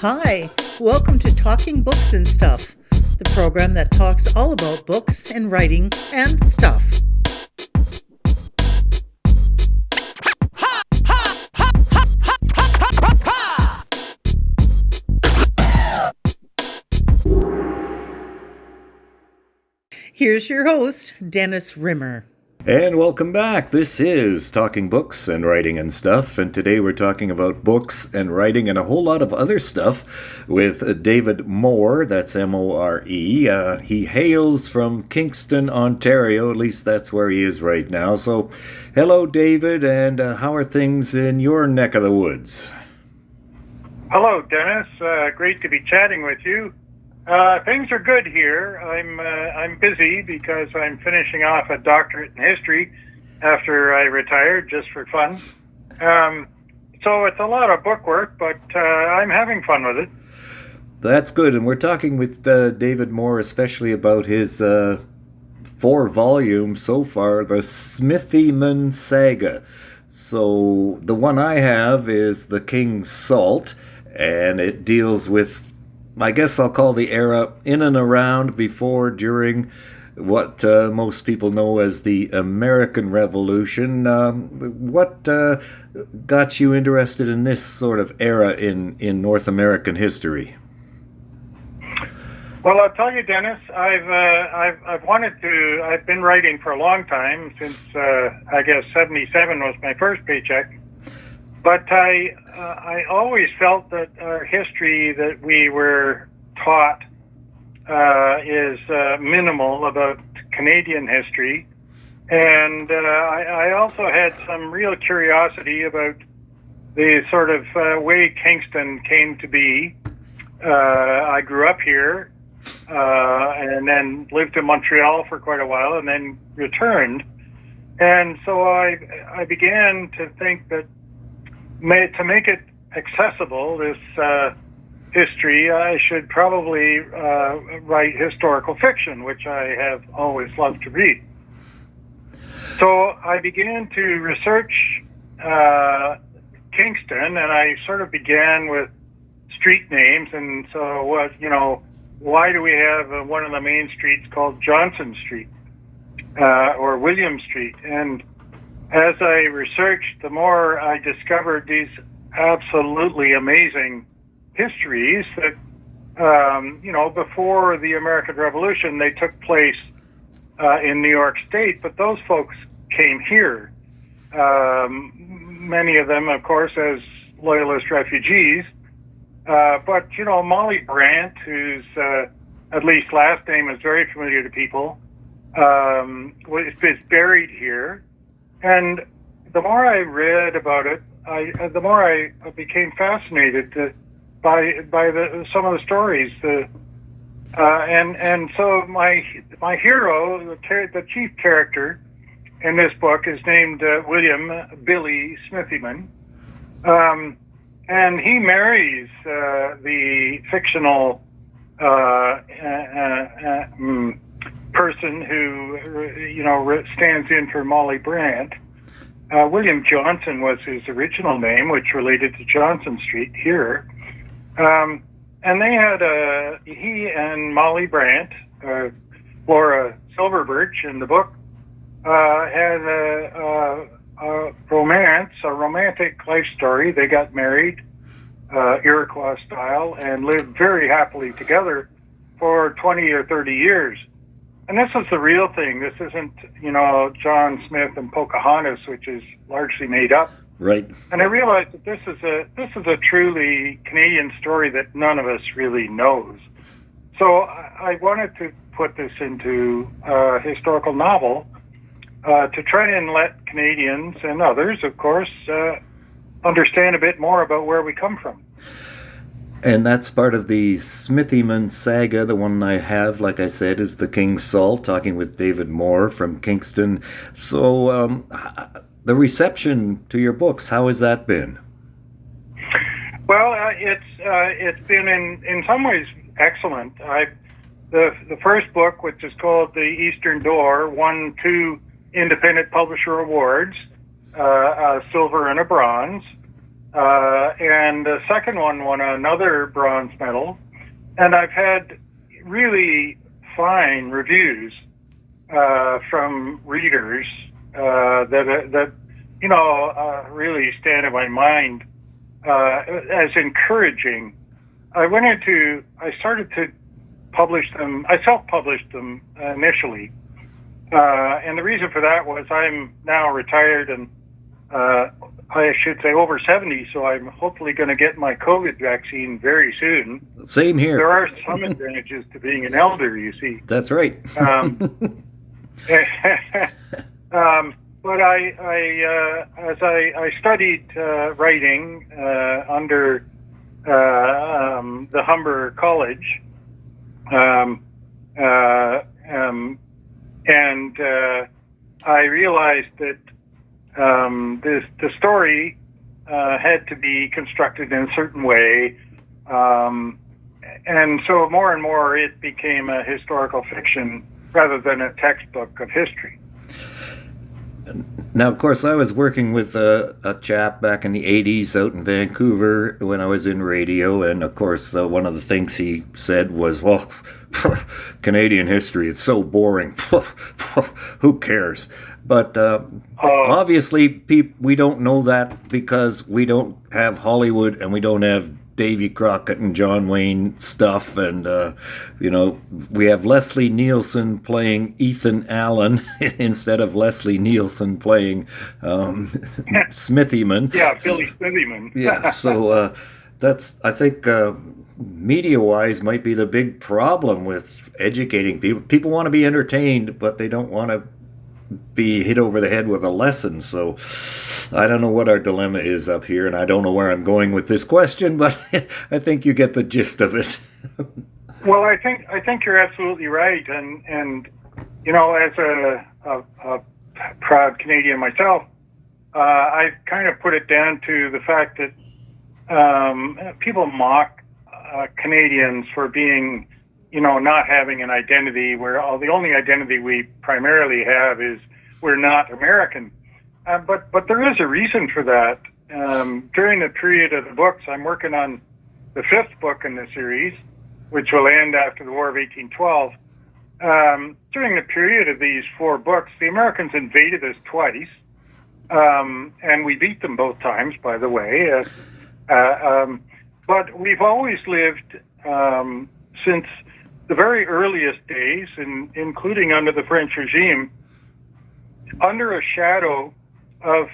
Hi, welcome to Talking Books and Stuff, the program that talks all about books and writing and stuff. Here's your host, Dennis Rimmer. And welcome back. This is Talking Books and Writing and Stuff, and today we're talking about books and writing and a whole lot of other stuff with David Moore, that's M-O-R-E. He hails from Kingston, Ontario, at least that's where he is right now. So, hello David, and how are things in your neck of the woods? Hello Dennis, great to be chatting with you. Things are good here. I'm busy because I'm finishing off a doctorate in history after I retired, just for fun. So it's a lot of book work, but I'm having fun with it. That's good, and we're talking with David Moore especially about his 4 volumes so far, the Smithyman Saga. So the one I have is The King's Salt, and it deals with, I guess I'll call the era in and around, before, during what most people know as the American Revolution. What got you interested in this sort of era in North American history? Well, I'll tell you, Dennis, I've been writing for a long time, since I guess 77 was my first paycheck. But I always felt that our history that we were taught is minimal about Canadian history. And I also had some real curiosity about the sort of way Kingston came to be. I grew up here and then lived in Montreal for quite a while and then returned. And so I began to think that to make it accessible, this history, I should probably write historical fiction, which I have always loved to read. So I began to research Kingston, and I sort of began with street names. And so, why do we have one of the main streets called Johnson Street or William Street? And as I researched, the more I discovered these absolutely amazing histories that, before the American Revolution, they took place in New York State, but those folks came here. Many of them, of course, as Loyalist refugees. But, Molly Brant, whose at least last name is very familiar to people, is buried here. And the more I read about it, the more I became fascinated by some of the stories. And so my hero, the chief character in this book, is named William Billy Smithyman, and he marries the fictional person who, stands in for Molly Brant. William Johnson was his original name, which related to Johnson Street here. And they had he and Molly Brant, Flora Silverbirch in the book, had a romance, a romantic life story. They got married, Iroquois style, and lived very happily together for 20 or 30 years. And this is the real thing. This isn't, John Smith and Pocahontas, which is largely made up. Right. And I realized that this is a truly Canadian story that none of us really knows. So I wanted to put this into a historical novel to try and let Canadians and others, of course, understand a bit more about where we come from. And that's part of the Smithyman Saga. The one I have, like I said, is The King's Salt, talking with David Moore from Kingston. So the reception to your books, how has that been? Well, it's been in some ways excellent. The first book, which is called The Eastern Door, won 2 independent publisher awards, a silver and a bronze. and the second one won another bronze medal. And I've had really fine reviews from readers that really stand in my mind as encouraging. I started to publish them. I self-published them initially, and the reason for that was I'm now retired and I should say over 70, so I'm hopefully going to get my COVID vaccine very soon. Same here. There are some advantages to being an elder, you see. That's right. But as I studied writing under the Humber College, and I realized that the story had to be constructed in a certain way, and so more and more it became a historical fiction rather than a textbook of history. Now, of course, I was working with a chap back in the 80s out in Vancouver when I was in radio, and of course, one of the things he said was, well, Canadian history, it's so boring. Who cares? But obviously, we don't know that because we don't have Hollywood and we don't have Davy Crockett and John Wayne stuff, and we have Leslie Nielsen playing Ethan Allen instead of Leslie Nielsen playing Smithyman. Yeah, Billy Smithyman. Yeah, so that's, I think, media-wise might be the big problem with educating people. People want to be entertained, but they don't want to be hit over the head with a lesson. So I don't know what our dilemma is up here, and I don't know where I'm going with this question, but I think you get the gist of it. Well, I think you're absolutely right, and as a proud Canadian myself, I kind of put it down to the fact that people mock Canadians for being, not having an identity, where the only identity we primarily have is we're not American. But there is a reason for that. During the period of the books, I'm working on the fifth book in the series, which will end after the War of 1812. During the period of these four books, the Americans invaded us twice, and we beat them both times, by the way. But we've always lived, since the very earliest days, including under the French regime, under a shadow of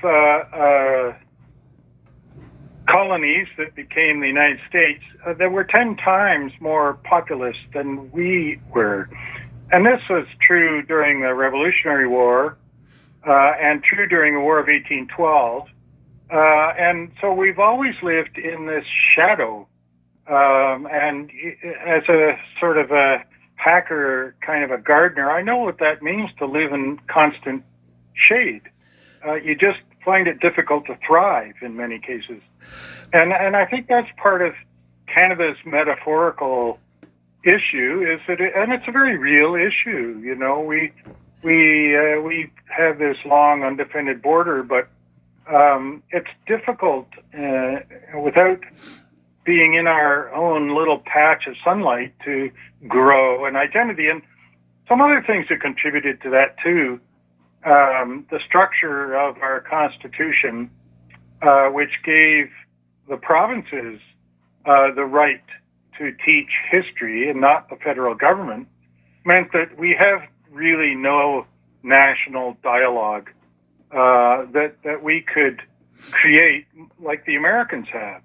colonies that became the United States that were 10 times more populous than we were. And this was true during the Revolutionary War and true during the War of 1812. And so we've always lived in this shadow. And as a sort of a hacker, kind of a gardener, I know what that means to live in constant shade. You just find it difficult to thrive in many cases. And I think that's part of Canada's metaphorical issue, is that and it's a very real issue. We have this long undefended border, but it's difficult without being in our own little patch of sunlight to grow an identity. And some other things that contributed to that too, the structure of our Constitution, which gave the provinces the right to teach history and not the federal government, meant that we have really no national dialogue that we could create like the Americans have.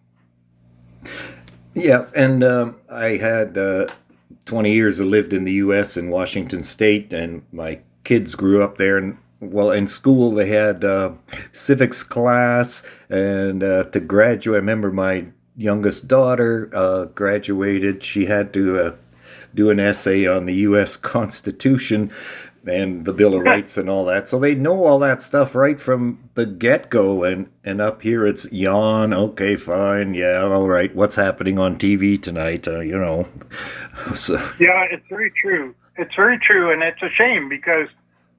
Yes, and I had 20 years I lived in the U.S. in Washington State, and my kids grew up there. And well, in school they had civics class, and to graduate, I remember my youngest daughter graduated. She had to do an essay on the U.S. Constitution and the Bill of Rights and all that. So they know all that stuff right from the get-go. And up here it's yawn, okay, fine, yeah, all right, what's happening on TV tonight, So. Yeah, it's very true. It's very true, and it's a shame because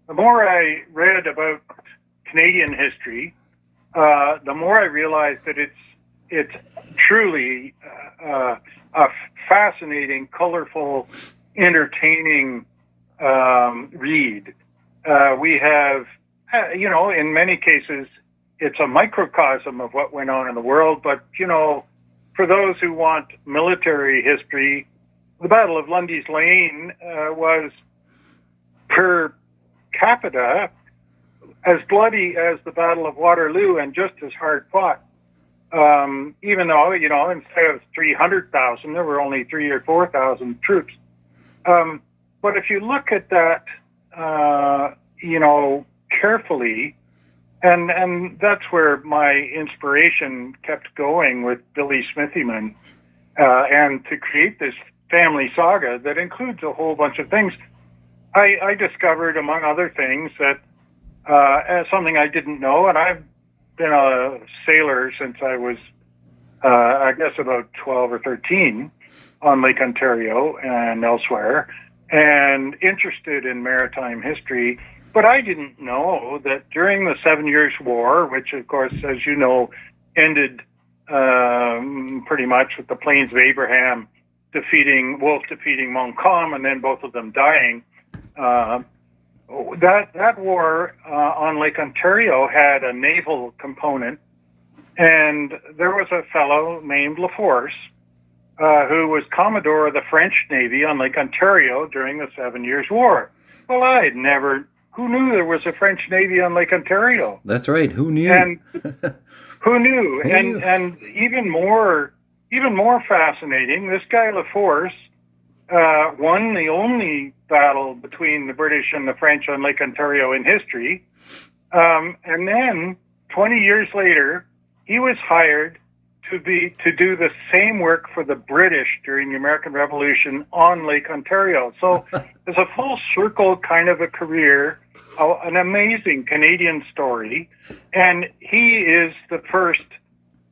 the more I read about Canadian history, the more I realized that it's it's truly a fascinating, colorful, entertaining read. We have, in many cases, it's a microcosm of what went on in the world. But, for those who want military history, the Battle of Lundy's Lane was per capita as bloody as the Battle of Waterloo and just as hard fought. Even though, instead of 300,000, there were only 3,000 or 4,000 troops. But if you look at that, carefully, and that's where my inspiration kept going with Billy Smithyman, and to create this family saga that includes a whole bunch of things. I discovered, among other things, that as something I didn't know, and I've been a sailor since I was, I guess, about 12 or 13 on Lake Ontario and elsewhere, and interested in maritime history. But I didn't know that during the 7 Years' War, which, of course, as you know, ended pretty much with the Plains of Abraham Wolfe defeating Montcalm, and then both of them dying, that war on Lake Ontario had a naval component, and there was a fellow named LaForce who was Commodore of the French Navy on Lake Ontario during the 7 Years' War. Well, who knew there was a French Navy on Lake Ontario? That's right. Who knew? And who knew? And even more fascinating, this guy LaForce won the only battle between the British and the French on Lake Ontario in history. And then 20 years later, he was hired to do the same work for the British during the American Revolution on Lake Ontario. So it's a full circle kind of a career, an amazing Canadian story. And he is the first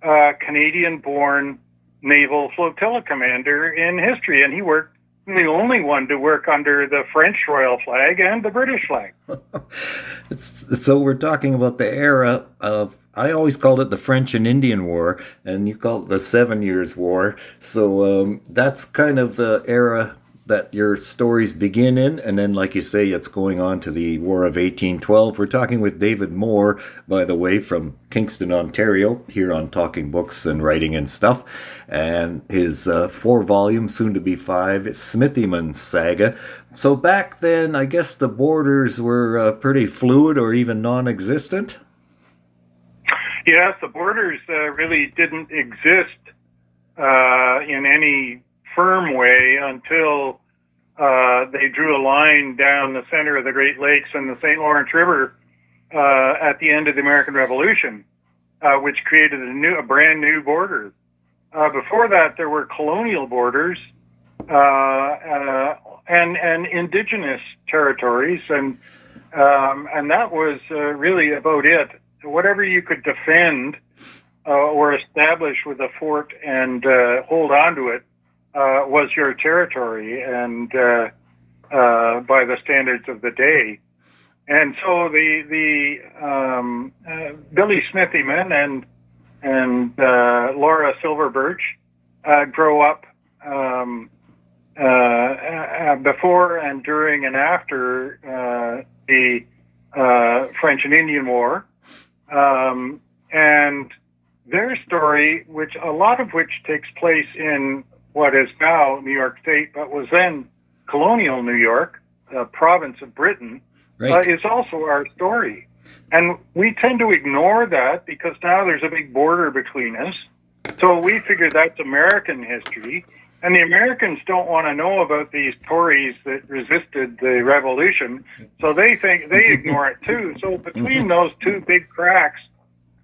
Canadian-born naval flotilla commander in history. And he worked, the only one to work under the French royal flag and the British flag. So we're talking about the era of, I always called it the French and Indian War, and you call it the 7 Years' War. So that's kind of the era that your stories begin in, and then, like you say, it's going on to the War of 1812. We're talking with David Moore, by the way, from Kingston, Ontario, here on Talking Books and Writing and Stuff, and his 4-volume, soon-to-be 5, Smithyman Saga. So back then, I guess the borders were pretty fluid or even non-existent? Yes, the borders really didn't exist in any firm way until they drew a line down the center of the Great Lakes and the St. Lawrence River at the end of the American Revolution, which created a brand new border. Before that, there were colonial borders and indigenous territories, and that was really about it. Whatever you could defend or establish with a fort and hold on to it was your territory, and by the standards of the day. And so the Billy Smithyman and Laura Silverbirch grow up before and during and after the French and Indian War. And their story, a lot of which takes place in what is now New York State, but was then colonial New York, a province of Britain, right, is also our story. And we tend to ignore that because now there's a big border between us. So we figure that's American history. And the Americans don't want to know about these Tories that resisted the revolution. So they ignore it too. So between those two big cracks,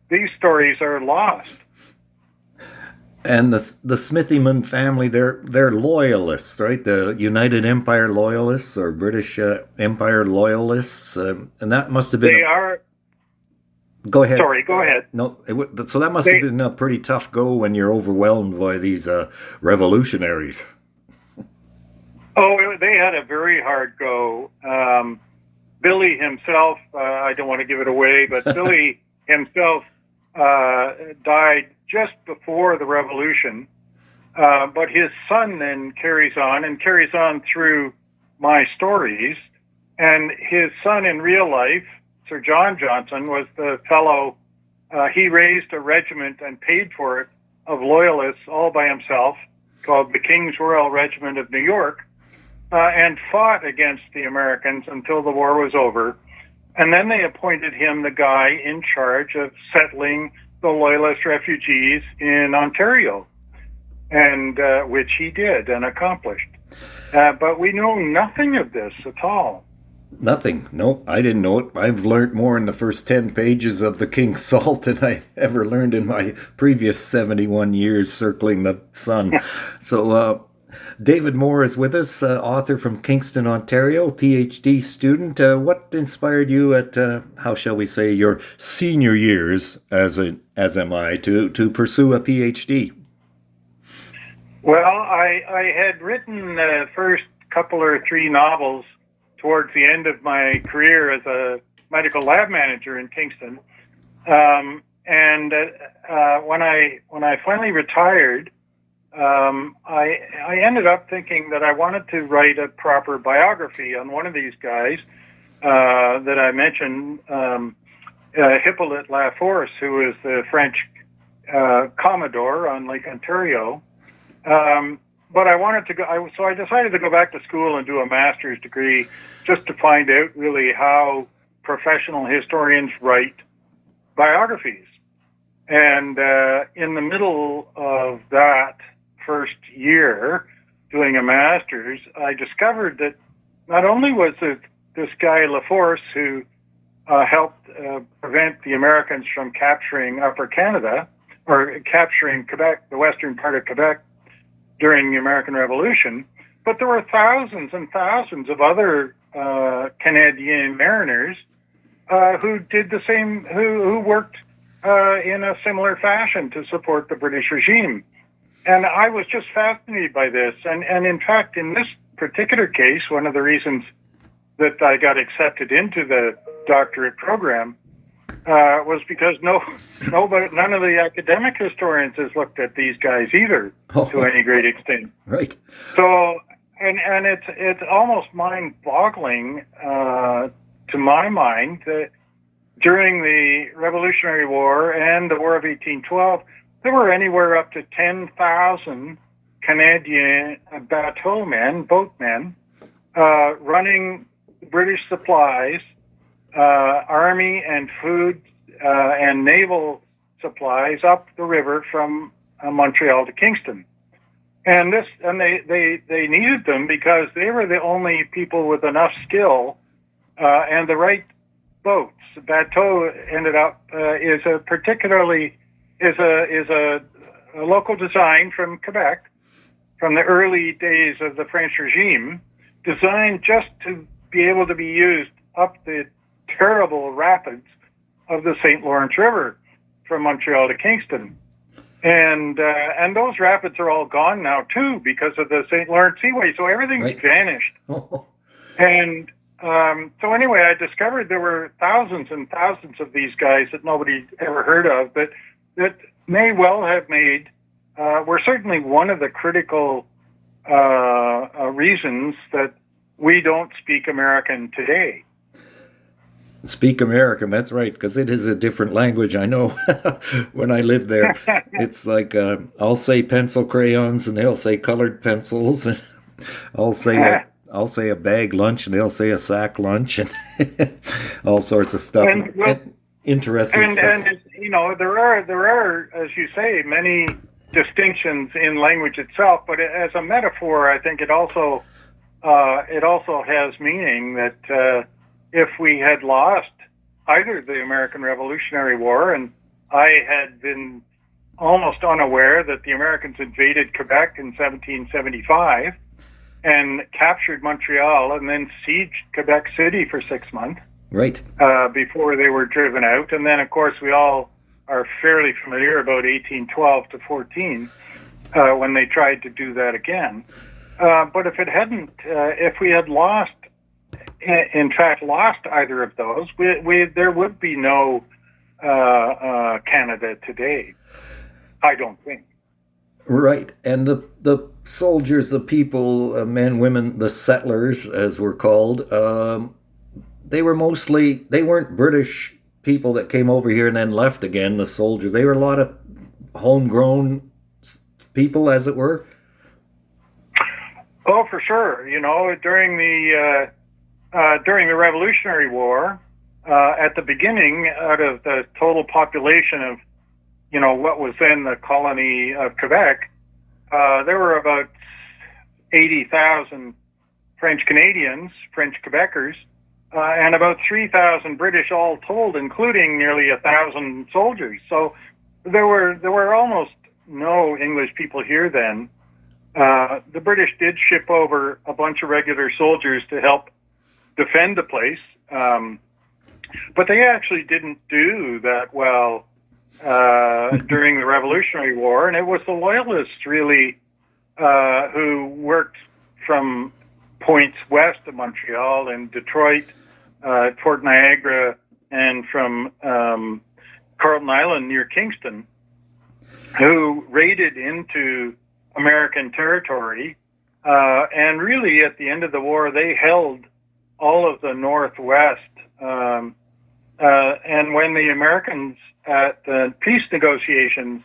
these stories are lost. And the Smithyman family, they're loyalists, right? The United Empire loyalists or British Empire loyalists, and that must have been. They are. Go ahead. Sorry, go ahead. No, so that must have been a pretty tough go when you're overwhelmed by these revolutionaries. Oh, they had a very hard go. Billy himself, I don't want to give it away, but Billy himself died just before the revolution, but his son then carries on through my stories. And his son in real life, Sir John Johnson, was the fellow, he raised a regiment and paid for it of loyalists all by himself, called the King's Royal Regiment of New York, and fought against the Americans until the war was over. And then they appointed him the guy in charge of settling the loyalist refugees in Ontario, and which he did and accomplished. But we know nothing of this at all. Nothing. No, I didn't know it. I've learned more in the first 10 pages of The King's Salt than I ever learned in my previous 71 years circling the sun. So, David Moore is with us, author from Kingston, Ontario, PhD student. What inspired you at, how shall we say, your senior years, as am I, to pursue a PhD? Well, I had written the first couple or three novels towards the end of my career as a medical lab manager in Kingston. And when I finally retired, I ended up thinking that I wanted to write a proper biography on one of these guys that I mentioned, Hippolyte Laforce, who was the French Commodore on Lake Ontario. But I wanted to go, so I decided to go back to school and do a master's degree just to find out really how professional historians write biographies. And in the middle of that first year doing a master's, I discovered that not only was it this guy Laforce who helped prevent the Americans from capturing Upper Canada, or capturing Quebec, the western part of Quebec, during the American Revolution, but there were thousands and thousands of other Canadian mariners who did the same, who worked in a similar fashion to support the British regime. And I was just fascinated by this. And in fact, in this particular case, one of the reasons that I got accepted into the doctorate program was because none of the academic historians has looked at these guys either to any great extent. Right. So, and it's almost mind-boggling to my mind that during the Revolutionary War and the War of 1812, there were anywhere up to 10,000 Canadian boatmen, running British supplies, army and food and naval supplies up the river from Montreal to Kingston. And they needed them because they were the only people with enough skill and the right boats. Bateau ended up is a local design from Quebec, from the early days of the French regime, designed just to be able to be used up the terrible rapids of the St. Lawrence River from Montreal to Kingston. And those rapids are all gone now, too, because of the St. Lawrence Seaway. So everything's vanished. And so anyway, I discovered there were thousands and thousands of these guys that nobody ever heard of, but that may well have made, were certainly one of the critical reasons that we don't speak American today. Speak American, that's right, because it is a different language. I know when I lived there, it's like I'll say pencil crayons and they'll say colored pencils, and I'll say a bag lunch and they'll say a sack lunch, and all sorts of stuff. And interesting stuff. And you know, there are, as you say, many distinctions in language itself, but as a metaphor, I think it also has meaning that if we had lost either the American Revolutionary War, and I had been almost unaware that the Americans invaded Quebec in 1775 and captured Montreal and then sieged Quebec City for 6 months. Right. Before they were driven out. And then, of course, we all are fairly familiar about 1812 to 14 when they tried to do that again. But if it hadn't, if we had lost either of those, there would be no Canada today. I don't think. Right, and the soldiers, the people, men, women, the settlers, as we're called, they weren't British people that came over here and then left again. The soldiers, they were a lot of homegrown people, as it were. Oh, for sure. During the Revolutionary War, at the beginning, out of the total population of what was then the colony of Quebec, there were about 80,000 French Canadians, French Quebecers, and about 3,000 British all told, including nearly 1,000 soldiers. So there were almost no English people here then. The British did ship over a bunch of regular soldiers to help defend the place, but they actually didn't do that well during the Revolutionary War, and it was the Loyalists really who worked from points west of Montreal in Detroit, Fort Niagara, and from Carleton Island near Kingston, who raided into American territory, and really at the end of the war they held all of the Northwest, and when the Americans at the peace negotiations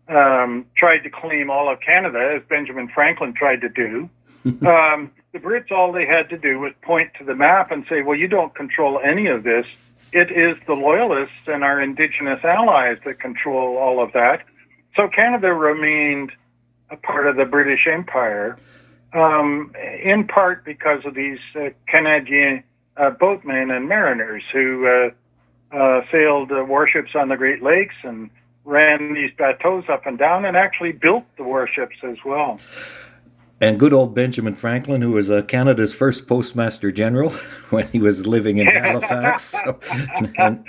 tried to claim all of Canada, as Benjamin Franklin tried to do, the Brits, all they had to do was point to the map and say, well, you don't control any of this. It is the Loyalists and our Indigenous allies that control all of that. So Canada remained a part of the British Empire, in part because of these Canadian boatmen and mariners who sailed warships on the Great Lakes and ran these bateaux up and down and actually built the warships as well. And good old Benjamin Franklin, who was Canada's first postmaster general when he was living in Halifax. So, and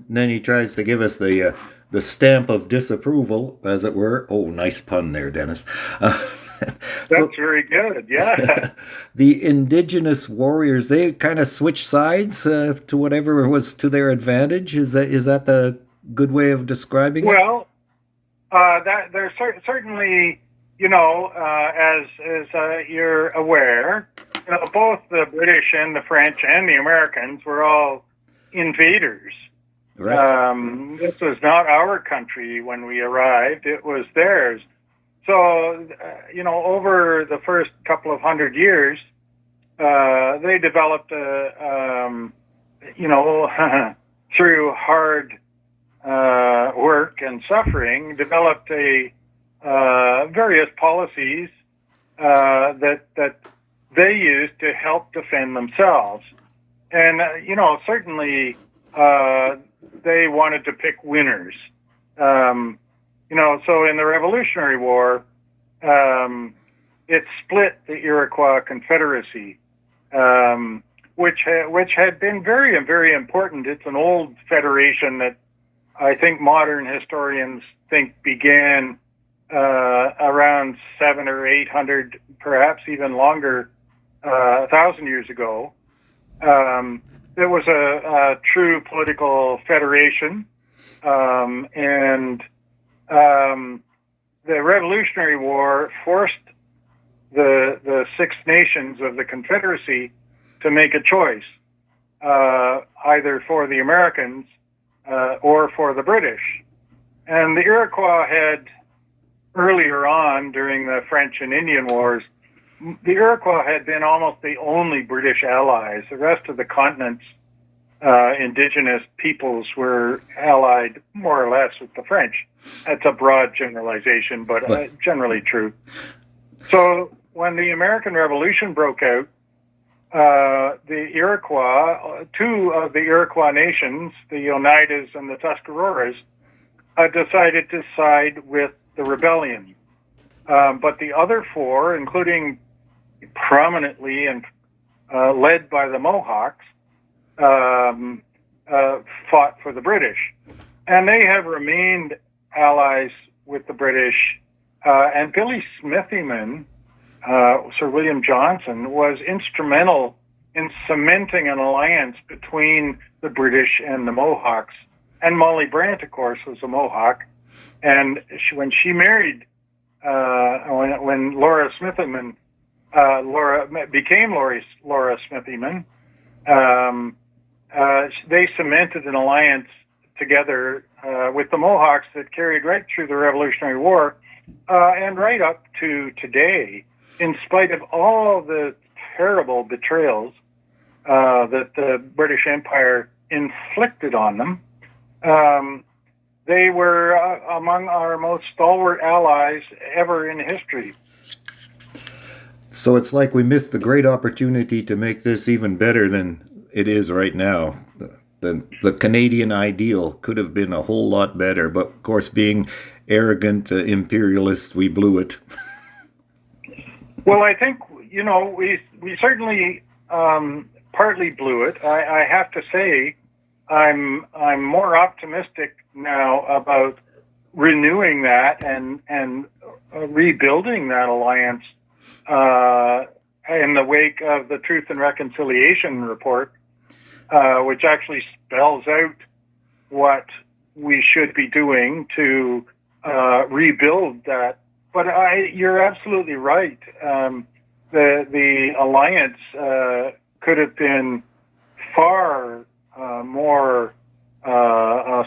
then he tries to give us the stamp of disapproval, as it were. Oh, nice pun there, Dennis. That's very good, yeah. The Indigenous warriors, they kind of switched sides to whatever was to their advantage. Is that the good way of describing it? Well, that there's certainly, as you're aware, both the British and the French and the Americans were all invaders. Right. This was not our country when we arrived; it was theirs. So, over the first couple of 100 years, they developed, through hard work and suffering, developed various policies that they used to help defend themselves. And, certainly they wanted to pick winners. So in the Revolutionary War, it split the Iroquois Confederacy, which had been very, very important. It's an old federation that I think modern historians think began around 700 or 800, perhaps even longer, 1,000 years ago. It was a true political federation, and the Revolutionary War forced the Six Nations of the Confederacy to make a choice, either for the Americans or for the British. And the Iroquois had, earlier on during the French and Indian Wars, the Iroquois had been almost the only British allies. The rest of the continent's indigenous peoples were allied more or less with the French. That's a broad generalization, but generally true. So when the American Revolution broke out, the Iroquois, two of the Iroquois nations, the Oneidas and the Tuscaroras, decided to side with the rebellion. But the other four, including prominently and led by the Mohawks, fought for the British. And they have remained allies with the British. And Billy Smithyman, Sir William Johnson, was instrumental in cementing an alliance between the British and the Mohawks. And Molly Brant, of course, was a Mohawk. And when she married, when Laura Smithyman, Laura became Laura Smithyman, they cemented an alliance together with the Mohawks that carried right through the Revolutionary War and right up to today, in spite of all the terrible betrayals that the British Empire inflicted on them. They were among our most stalwart allies ever in history. So it's like we missed the great opportunity to make this even better than it is right now. The Canadian ideal could have been a whole lot better, but of course, being arrogant imperialists, we blew it. Well, I think, we certainly partly blew it. I have to say, I'm more optimistic now about renewing that and rebuilding that alliance in the wake of the Truth and Reconciliation report, which actually spells out what we should be doing to rebuild that. But you're absolutely right. The alliance could have been far more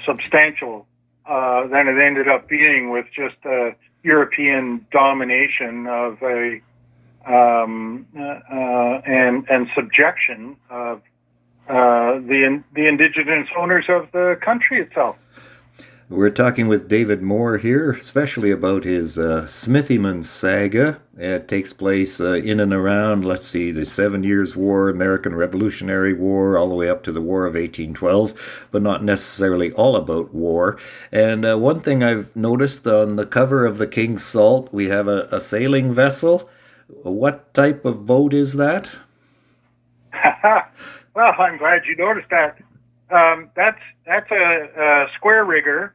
substantial than it ended up being, with just European domination of and subjection of the indigenous owners of the country itself. We're talking with David Moore here, especially about his Smithyman Saga. It takes place in and around, the 7 Years' War, American Revolutionary War, all the way up to the War of 1812, but not necessarily all about war. And one thing I've noticed on the cover of the King's Salt, we have a sailing vessel. What type of boat is that? Well, I'm glad you noticed that. That's a square rigger,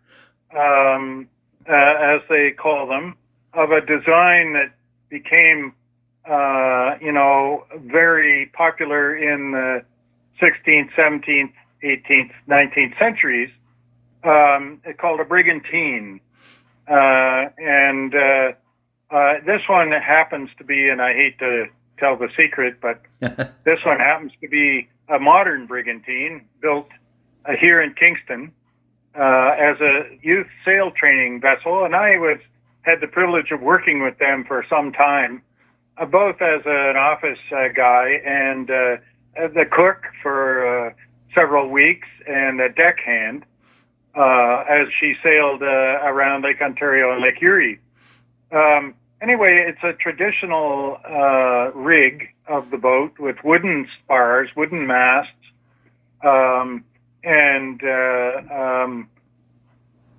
as they call them, of a design that became, very popular in the 16th, 17th, 18th, 19th centuries. It's called a brigantine, and this one happens to be, and I hate to tell the secret, but this one happens to be a modern brigantine built here in Kingston as a youth sail training vessel, and I had the privilege of working with them for some time, both as an office guy and the cook for several weeks, and a deckhand as she sailed around Lake Ontario and Lake Erie. Anyway, it's a traditional rig of the boat with wooden spars, wooden masts, and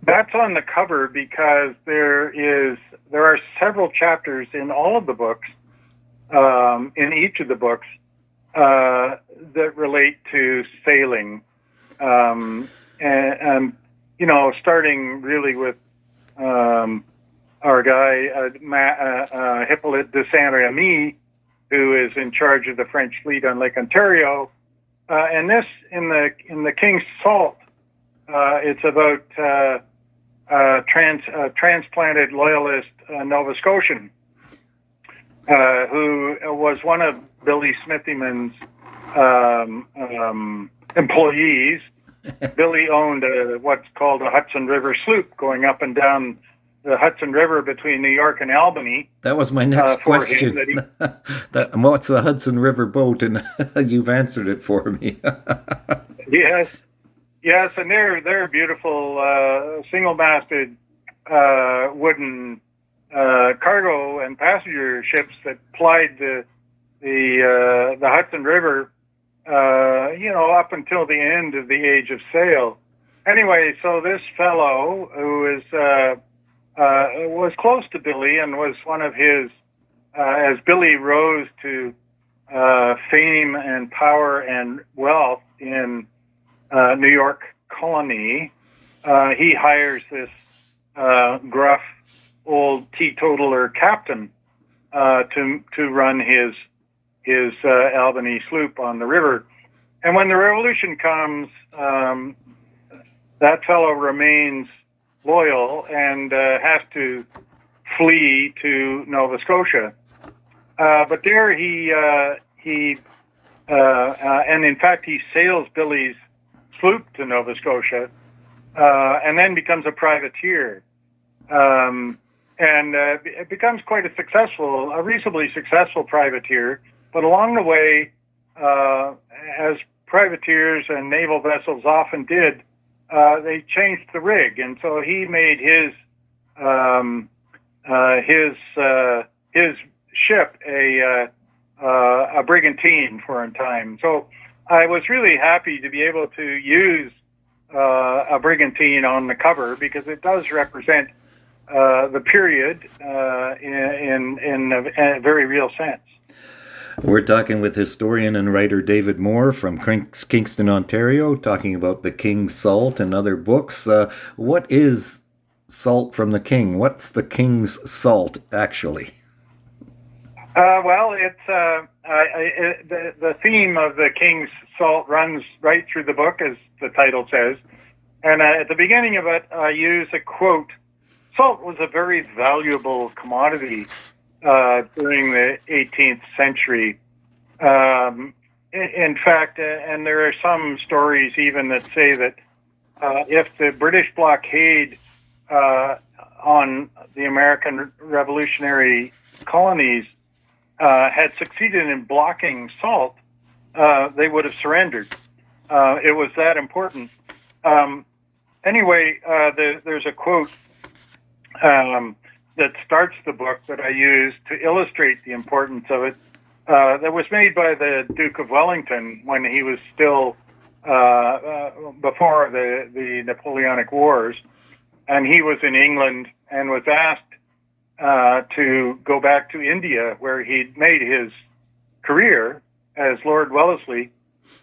that's on the cover because there are several chapters in all of the books, in each of the books, that relate to sailing, and starting really with our guy Hippolyte de Saint-Remy, who is in charge of the French fleet on Lake Ontario, and this in the King's Salt, it's about transplanted loyalist Nova Scotian, who was one of Billy Smithyman's employees. Billy owned what's called a Hudson River sloop going up and down the Hudson River between New York and Albany. That was my next question. What's the Hudson River boat? And you've answered it for me. Yes, and they're beautiful single-masted wooden cargo and passenger ships that plied the Hudson River, up until the end of the Age of Sail. Anyway, so this fellow who was close to Billy and was one of his, as Billy rose to fame and power and wealth in New York colony, he hires this gruff old teetotaler captain to run his Albany sloop on the river. And when the revolution comes, that fellow remains loyal and has to flee to Nova Scotia. But there and in fact he sails Billy's sloop to Nova Scotia, and then becomes a privateer. And it becomes quite a reasonably successful privateer. But along the way, as privateers and naval vessels often did, they changed the rig, and so he made his ship a brigantine for a time. So I was really happy to be able to use a brigantine on the cover because it does represent the period in a very real sense. We're talking with historian and writer David Moore from Kingston, Ontario, talking about The King's Salt and other books. What is Salt from the King? What's the King's Salt, actually? Well, it's the theme of The King's Salt runs right through the book, as the title says. And at the beginning of it, I use a quote. Salt was a very valuable commodity during the 18th century. In fact, and there are some stories even that say that if the British blockade on the American revolutionary colonies had succeeded in blocking salt, they would have surrendered. It was that important. Anyway, there's a quote that starts the book that I use to illustrate the importance of it, that was made by the Duke of Wellington when he was still before the Napoleonic Wars, and he was in England and was asked to go back to India where he'd made his career as Lord Wellesley,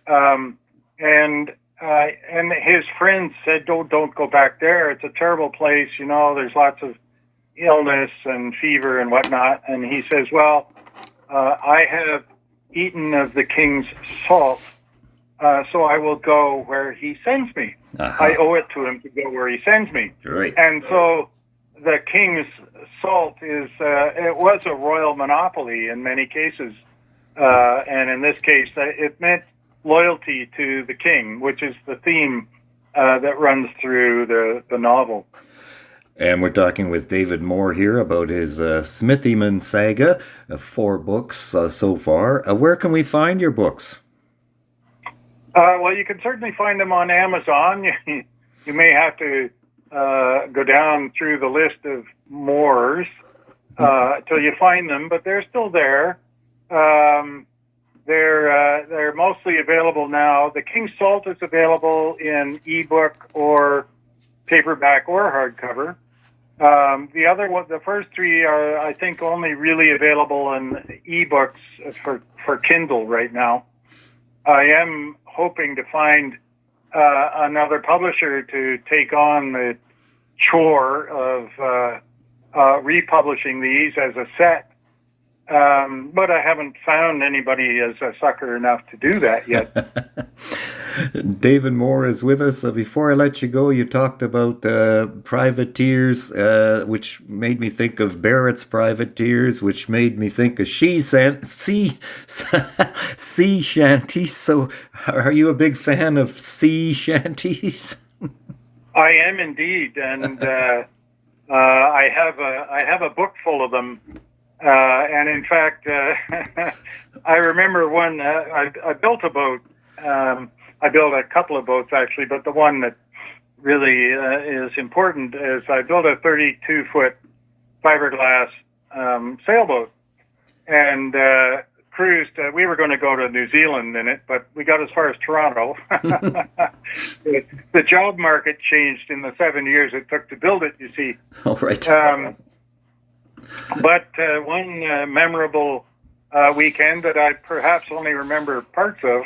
and his friends said, don't go back there. It's a terrible place. You know, there's lots of illness and fever and whatnot. And he says, well, I have eaten of the king's salt, so I will go where he sends me. Uh-huh. I owe it to him to go where he sends me. Right. And so the king's salt it was a royal monopoly in many cases. And in this case, it meant loyalty to the king, which is the theme that runs through the novel. And we're talking with David Moore here about his Smithyman Saga, 4 books so far. Where can we find your books? Well, you can certainly find them on Amazon. You may have to go down through the list of Moores till you find them, but they're still there. They're mostly available now. The King's Salt is available in ebook or paperback or hardcover. The first 3 are, I think, only really available in ebooks for Kindle right now. I am hoping to find another publisher to take on the chore of republishing these as a set. But I haven't found anybody as a sucker enough to do that yet. David Moore is with us. Before I let you go, you talked about privateers, which made me think of Barrett's Privateers, which made me think of sea shanties. So are you a big fan of sea shanties? I am indeed, and I have a book full of them. And in fact, I remember one. I built a boat. I built a couple of boats actually, but the one that really is important is I built a 32-foot fiberglass sailboat, and cruised. We were going to go to New Zealand in it, but we got as far as Toronto. The job market changed in the 7 years it took to build it. You see. Oh, right. But one memorable weekend that I perhaps only remember parts of,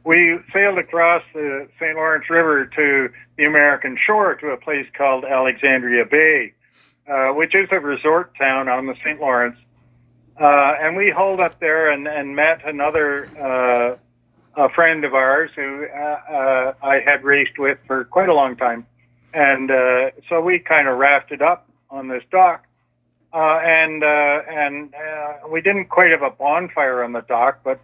we sailed across the St. Lawrence River to the American shore to a place called Alexandria Bay, which is a resort town on the St. Lawrence. And we hauled up there and met another a friend of ours who I had raced with for quite a long time. And so we kind of rafted up on this dock. And we didn't quite have a bonfire on the dock, but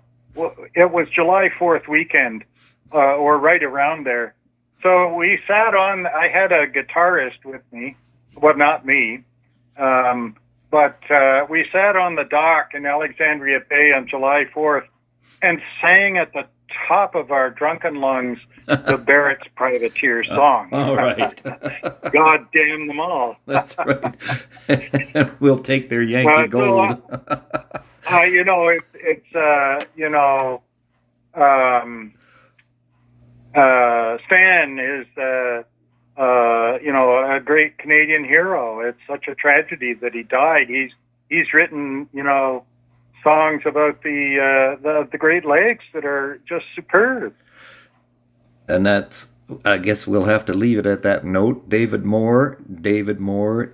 it was July 4th weekend, or right around there. So we sat on, I had a guitarist with me, well, not me, but we sat on the dock in Alexandria Bay on July 4th and sang at the top of our drunken lungs the Barrett's Privateer song. All right. God damn them all. That's right. We'll take their Yankee gold. You know, Stan is, a great Canadian hero. It's such a tragedy that he died. He's written, songs about the Great Lakes that are just superb. And that's, I guess we'll have to leave it at that note. David Moore, More,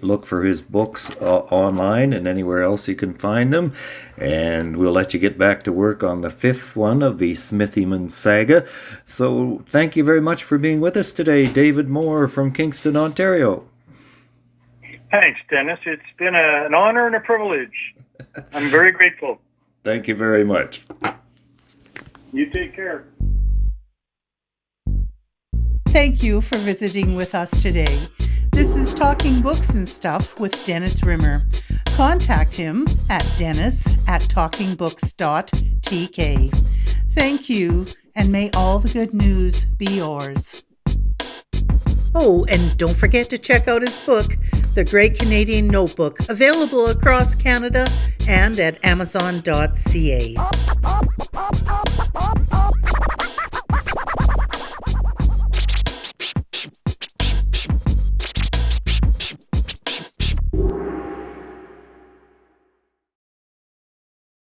Look for his books online and anywhere else you can find them. And we'll let you get back to work on the 5th one of the Smithyman Saga. So thank you very much for being with us today, David Moore from Kingston, Ontario. Thanks, Dennis. It's been an honor and a privilege. I'm very grateful. Thank you very much. You take care. Thank you for visiting with us today. This is Talking Books and Stuff with Dennis Rimmer. Contact him at dennis@talkingbooks.tk. Thank you, and may all the good news be yours. Oh, and don't forget to check out his book, The Great Canadian Notebook, available across Canada and at amazon.ca.